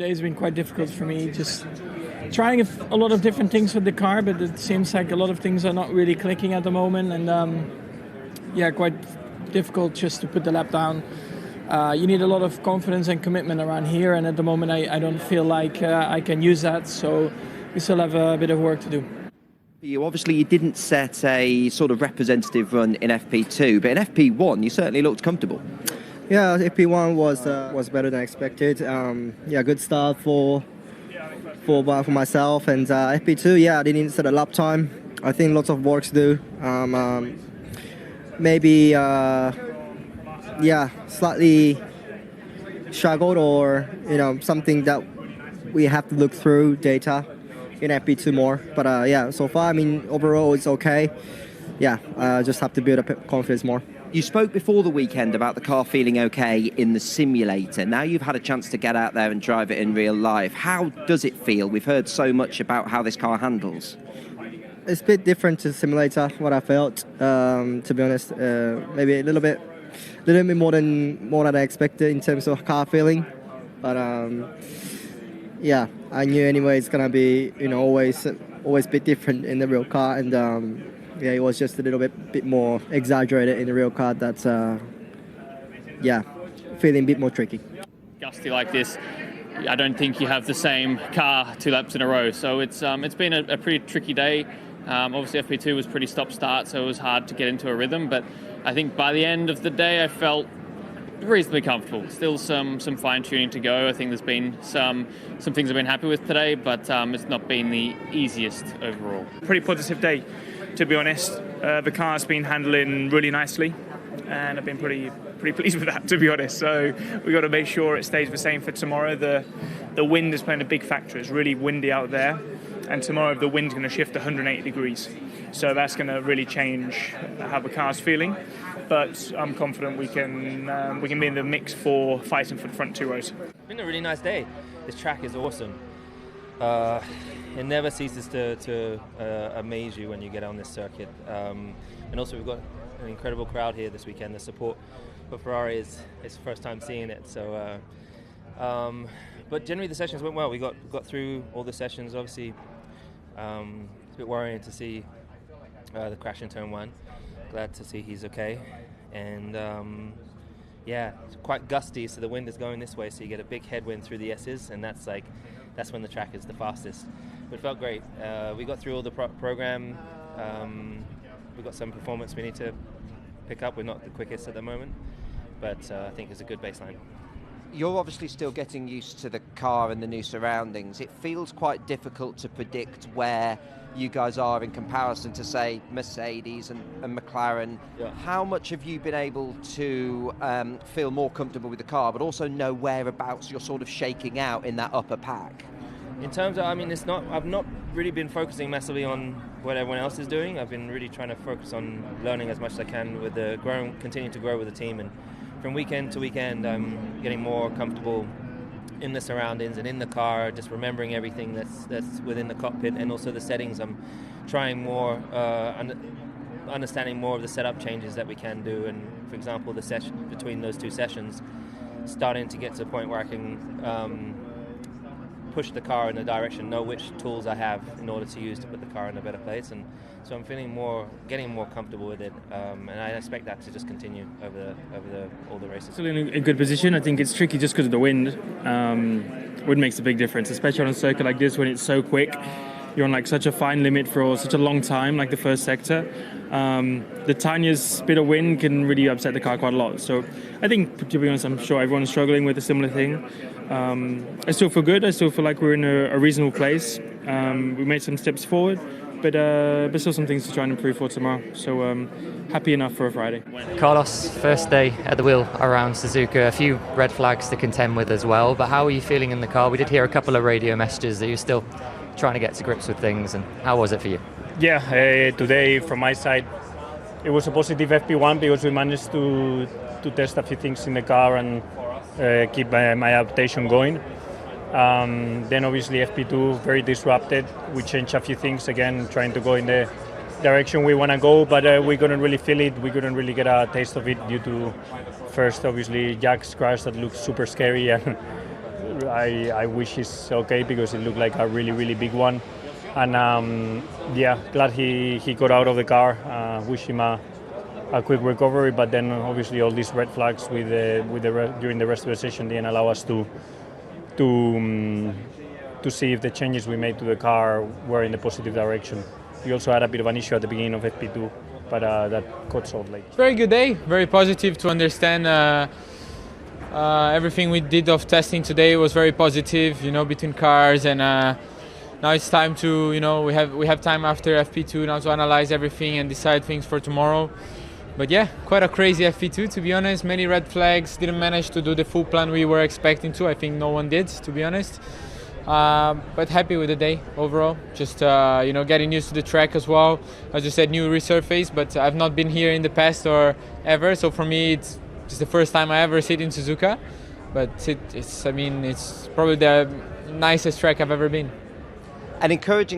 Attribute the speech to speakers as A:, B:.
A: Today's been quite difficult for me, just trying a lot of different things with the car, but it seems like a lot of things are not really clicking at the moment, and quite difficult just to put the lap down. You need a lot of confidence and commitment around here, and at the moment I don't feel like I can use that, so we still have a bit of work to do.
B: You didn't set a sort of representative run in FP2, but in FP1 you certainly looked comfortable.
C: Yeah, FP1 was better than expected. Good start for myself, and FP2, I didn't set a lap time. I think lots of work to do. Maybe slightly struggled, or something that we have to look through data in FP2 more. But so far, overall it's okay. Just have to build up confidence more.
B: You spoke before the weekend about the car feeling okay in the simulator. Now you've had a chance to get out there and drive it in real life. How does it feel? We've heard so much about how this car handles.
C: It's a bit different to the simulator, what I felt, to be honest. Maybe a little bit more than I expected in terms of car feeling. But I knew anyway it's gonna be always a bit different in the real car, and it was just a little bit more exaggerated in the real car. That's feeling a bit more tricky.
D: Gusty like this, I don't think you have the same car 2 laps in a row. So it's been a pretty tricky day. Obviously FP2 was pretty stop-start, so it was hard to get into a rhythm. But I think by the end of the day, I felt reasonably comfortable. Still some fine-tuning to go. I think there's been some things I've been happy with today, but it's not been the easiest overall.
E: Pretty positive day, to be honest. The car's been handling really nicely, and I've been pretty pleased with that, to be honest. So we've got to make sure it stays the same for tomorrow. The wind is playing a big factor. It's really windy out there, and tomorrow the wind's going to shift 180 degrees. So that's going to really change how the car's feeling. But I'm confident we can be in the mix for fighting for the front 2 rows.
F: It's been a really nice day. This track is awesome. It never ceases to amaze you when you get on this circuit. And also we've got an incredible crowd here this weekend. The support for Ferrari is the first time seeing it. So, but generally the sessions went well. We got through all the sessions. Obviously, it's a bit worrying to see the crash in turn 1. Glad to see he's okay. And it's quite gusty, so the wind is going this way, so you get a big headwind through the S's, and that's when the track is the fastest. But it felt great. We got through all the program. We've got some performance we need to pick up. We're not the quickest at the moment, but I think it's a good baseline.
B: You're obviously still getting used to the car and the new surroundings. It feels quite difficult to predict where you guys are in comparison to, say, Mercedes and McLaren.
F: Yeah.
B: How much have you been able to feel more comfortable with the car, but also know whereabouts you're sort of shaking out in that upper pack?
F: In terms of, I've not really been focusing massively on what everyone else is doing. I've been really trying to focus on learning as much as I can with continuing to grow with the team, and from weekend to weekend, I'm getting more comfortable in the surroundings and in the car, just remembering everything that's within the cockpit, and also the settings. I'm trying more, understanding more of the setup changes that we can do, and for example, the session between those 2 sessions, starting to get to a point where I can push the car in a direction, know which tools I have in order to use to put the car in a better place, and so I'm getting more comfortable with it, and I expect that to just continue over all the races.
G: Still in a good position. I think it's tricky just because of the wind. Wind makes a big difference, especially on a circuit like this when it's so quick. You're on such a fine limit for such a long time, like the first sector. The tiniest bit of wind can really upset the car quite a lot. So I think, to be honest, I'm sure everyone's struggling with a similar thing. I still feel good. I still feel like we're in a reasonable place. We made some steps forward, but still some things to try and improve for tomorrow. So happy enough for a Friday.
H: Carlos, first day at the wheel around Suzuka, a few red flags to contend with as well, but how are you feeling in the car? We did hear a couple of radio messages that you're still trying to get to grips with things, and how was it for you?
G: Yeah, today from my side it was a positive FP1 because we managed to test a few things in the car and keep my adaptation going. Then obviously FP2 very disrupted. We changed a few things again, trying to go in the direction we want to go, but we couldn't really feel it. We couldn't really get a taste of it due to first obviously Jack's crash that looked super scary and
I: I wish he's okay because it looked like a really, really big one. And glad he got out of the car. Wish him a quick recovery, but then obviously all these red flags during the rest of the session didn't allow us to see if the changes we made to the car were in the positive direction. We also had a bit of an issue at the beginning of FP2, but that got solved late.
J: Very good day, very positive to understand. Everything we did of testing today was very positive, between cars, and now it's time to, we have time after FP2 now to analyze everything and decide things for tomorrow. But yeah, quite a crazy FP2 to be honest. Many red flags, didn't manage to do the full plan we were expecting to. I think no one did, to be honest. But happy with the day overall. Just getting used to the track as well. As you said, new resurface, but I've not been here in the past or ever. So for me, it's the first time I ever sit in Suzuka. But it's probably the nicest track I've ever been.
B: An encouraging